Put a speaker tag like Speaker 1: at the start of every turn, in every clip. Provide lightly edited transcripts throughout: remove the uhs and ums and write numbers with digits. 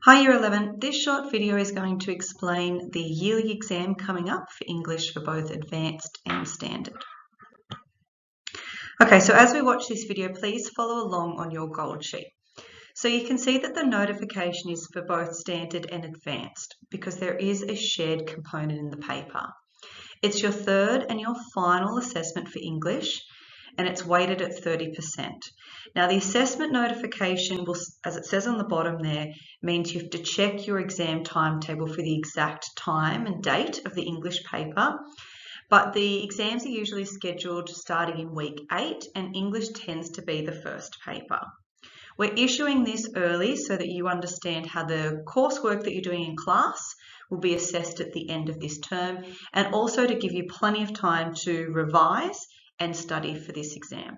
Speaker 1: Hi Year 11, this short video is going to explain the yearly exam coming up for English for both Advanced and Standard. Okay, so as we watch this video, please follow along on your gold sheet. So you can see that the notification is for both Standard and Advanced because there is a shared component in the paper. It's your third and your final assessment for English, and it's weighted at 30%. Now the assessment notification will, as it says on the bottom there, means you have to check your exam timetable for the exact time and date of the English paper, but the exams are usually scheduled starting in week 8 and English tends to be the first paper. We're issuing this early so that you understand how the coursework that you're doing in class will be assessed at the end of this term, and also to give you plenty of time to revise and study for this exam.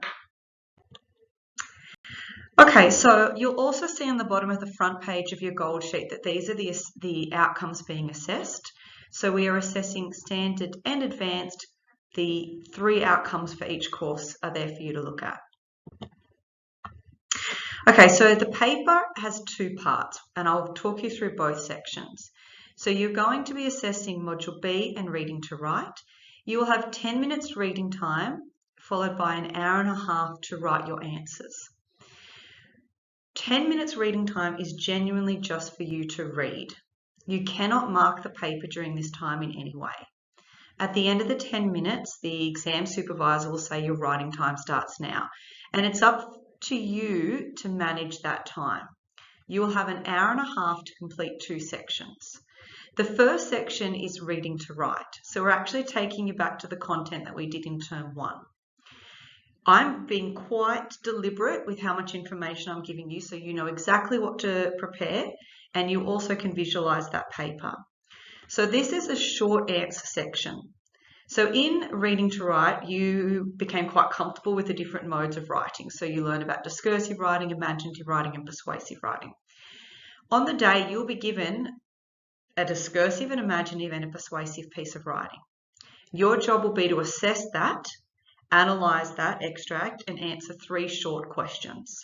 Speaker 1: Okay, so you'll also see on the bottom of the front page of your gold sheet that these are the outcomes being assessed. So we are assessing Standard and Advanced. The 3 outcomes for each course are there for you to look at. Okay, so the paper has 2 parts, and I'll talk you through both sections. So you're going to be assessing Module B and Reading to Write. You will have 10 minutes reading time, followed by an hour and a half to write your answers. 10 minutes reading time is genuinely just for you to read. You cannot mark the paper during this time in any way. At the end of the 10 minutes, the exam supervisor will say your writing time starts now, and it's up to you to manage that time. You will have an hour and a half to complete 2 sections. The first section is Reading to Write, so we're actually taking you back to the content that we did in Term 1. I'm being quite deliberate with how much information I'm giving you so you know exactly what to prepare, and you also can visualize that paper. So this is a short answer section. So in Reading to Write, you became quite comfortable with the different modes of writing. So you learned about discursive writing, imaginative writing, and persuasive writing. On the day, you'll be given a discursive, an imaginative, and a persuasive piece of writing. Your job will be to assess that, analyze that extract, and answer 3 short questions.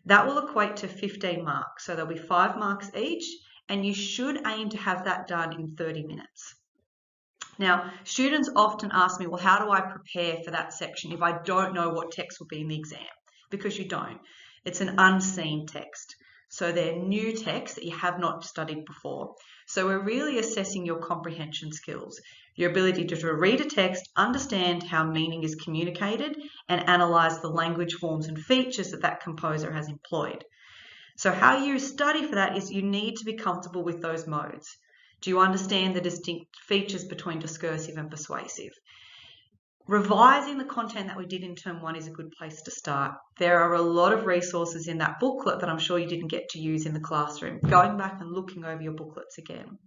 Speaker 1: That will equate to 15 marks. So there'll be 5 marks each, and you should aim to have that done in 30 minutes. Now, students often ask me, well, how do I prepare for that section if I don't know what text will be in the exam? Because you don't. It's an unseen text. So they're new texts that you have not studied before. So we're really assessing your comprehension skills, your ability to read a text, understand how meaning is communicated, and analyze the language forms and features that that composer has employed. So how you study for that is you need to be comfortable with those modes. Do you understand the distinct features between discursive and persuasive? Revising the content that we did in Term 1 is a good place to start. There are a lot of resources in that booklet that I'm sure you didn't get to use in the classroom. Going back and looking over your booklets again.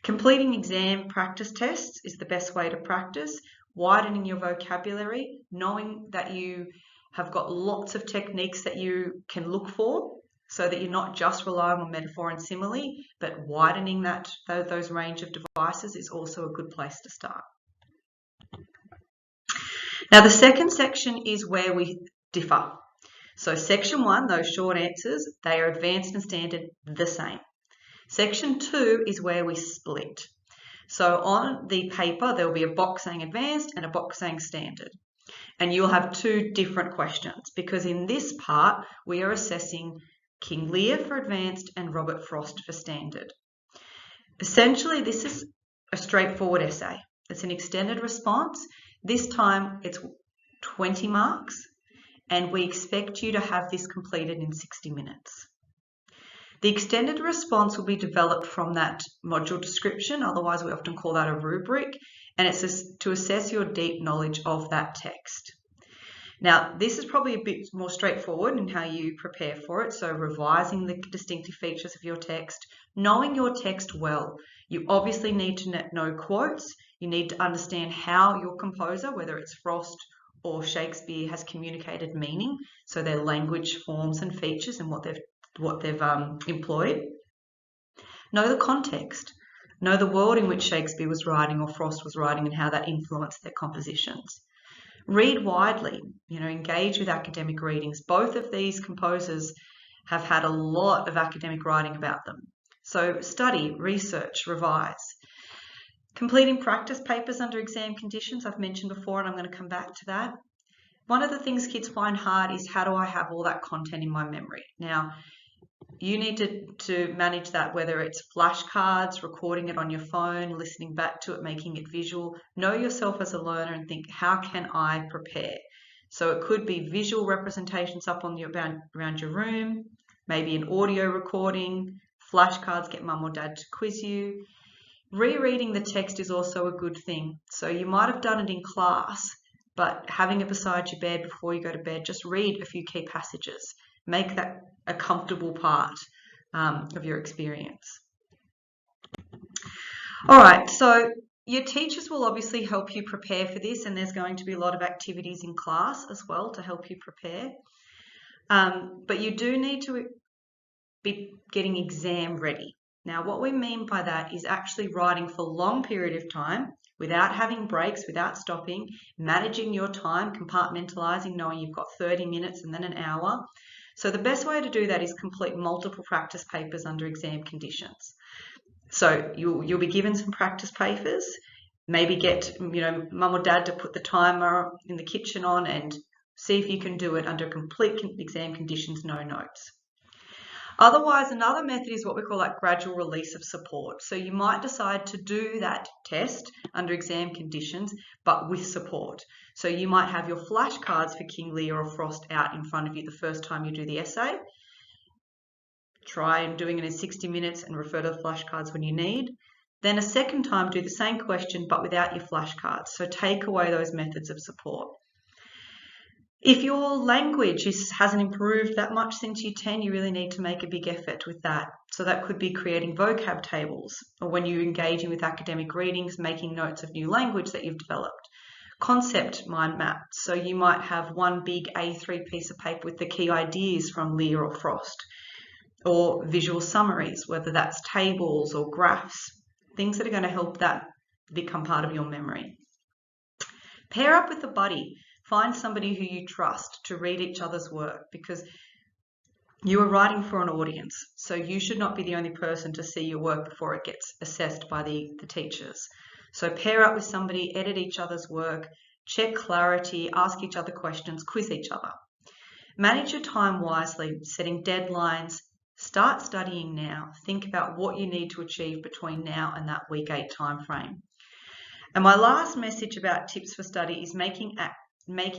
Speaker 1: Completing exam practice tests is the best way to practice. Widening your vocabulary, knowing that you have got lots of techniques that you can look for so that you're not just relying on metaphor and simile, but widening those range of devices is also a good place to start. Now the second section is where we differ. So section 1, those short answers, they are Advanced and Standard the same. Section 2 is where we split. So on the paper, there will be a box saying Advanced and a box saying Standard. And you'll have 2 different questions because in this part, we are assessing King Lear for Advanced and Robert Frost for Standard. Essentially, this is a straightforward essay. It's an extended response. This time it's 20 marks, and we expect you to have this completed in 60 minutes. The extended response will be developed from that module description, otherwise we often call that a rubric, and it's to assess your deep knowledge of that text. Now, this is probably a bit more straightforward in how you prepare for it, so revising the distinctive features of your text, knowing your text well. You obviously need to know quotes. You need to understand how your composer, whether it's Frost or Shakespeare, has communicated meaning, so their language forms and features and what they've employed. Know the context. Know the world in which Shakespeare was writing or Frost was writing and how that influenced their compositions. Read widely, engage with academic readings. Both of these composers have had a lot of academic writing about them. So study, research, revise. Completing practice papers under exam conditions, I've mentioned before, and I'm going to come back to that. One of the things kids find hard is, how do I have all that content in my memory? Now, you need to manage that, whether it's flashcards, recording it on your phone, listening back to it, making it visual. Know yourself as a learner and think, how can I prepare? So it could be visual representations up on around your room, maybe an audio recording, flashcards, get mum or dad to quiz you. Rereading the text is also a good thing. So you might have done it in class, but having it beside your bed before you go to bed, just read a few key passages. Make that a comfortable part of your experience. All right, so your teachers will obviously help you prepare for this, and there's going to be a lot of activities in class as well to help you prepare. But you do need to be getting exam ready. Now, what we mean by that is actually writing for a long period of time without having breaks, without stopping, managing your time, compartmentalizing, knowing you've got 30 minutes and then an hour. So the best way to do that is complete multiple practice papers under exam conditions. So you'll be given some practice papers, maybe get mum or dad to put the timer in the kitchen on and see if you can do it under complete exam conditions, no notes. Otherwise, another method is what we call like gradual release of support. So you might decide to do that test under exam conditions, but with support. So you might have your flashcards for King Lear or Frost out in front of you the first time you do the essay. Try doing it in 60 minutes and refer to the flashcards when you need. Then a second time, do the same question, but without your flashcards. So take away those methods of support. If your language hasn't improved that much since year 10, you really need to make a big effort with that. So that could be creating vocab tables, or when you're engaging with academic readings, making notes of new language that you've developed. Concept mind maps. So you might have one big A3 piece of paper with the key ideas from Lear or Frost, or visual summaries, whether that's tables or graphs, things that are going to help that become part of your memory. Pair up with a buddy. Find somebody who you trust to read each other's work, because you are writing for an audience. So you should not be the only person to see your work before it gets assessed by the teachers. So pair up with somebody, edit each other's work, check clarity, ask each other questions, quiz each other. Manage your time wisely, setting deadlines. Start studying now. Think about what you need to achieve between now and that week 8 time frame. And my last message about tips for study is making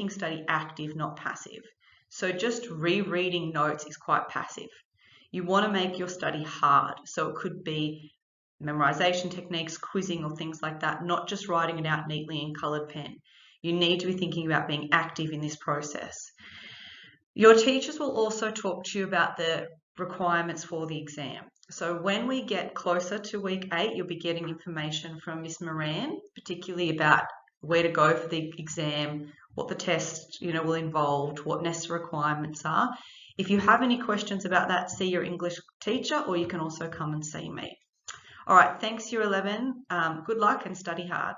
Speaker 1: study active, not passive. So just rereading notes is quite passive. You want to make your study hard. So it could be memorization techniques, quizzing or things like that, not just writing it out neatly in colored pen. You need to be thinking about being active in this process. Your teachers will also talk to you about the requirements for the exam. So when we get closer to week 8, you'll be getting information from Miss Moran, particularly about where to go for the exam, what the test will involve, what necessary requirements are. If you have any questions about that, see your English teacher, or you can also come and see me. All right, thanks Year 11. Good luck and study hard.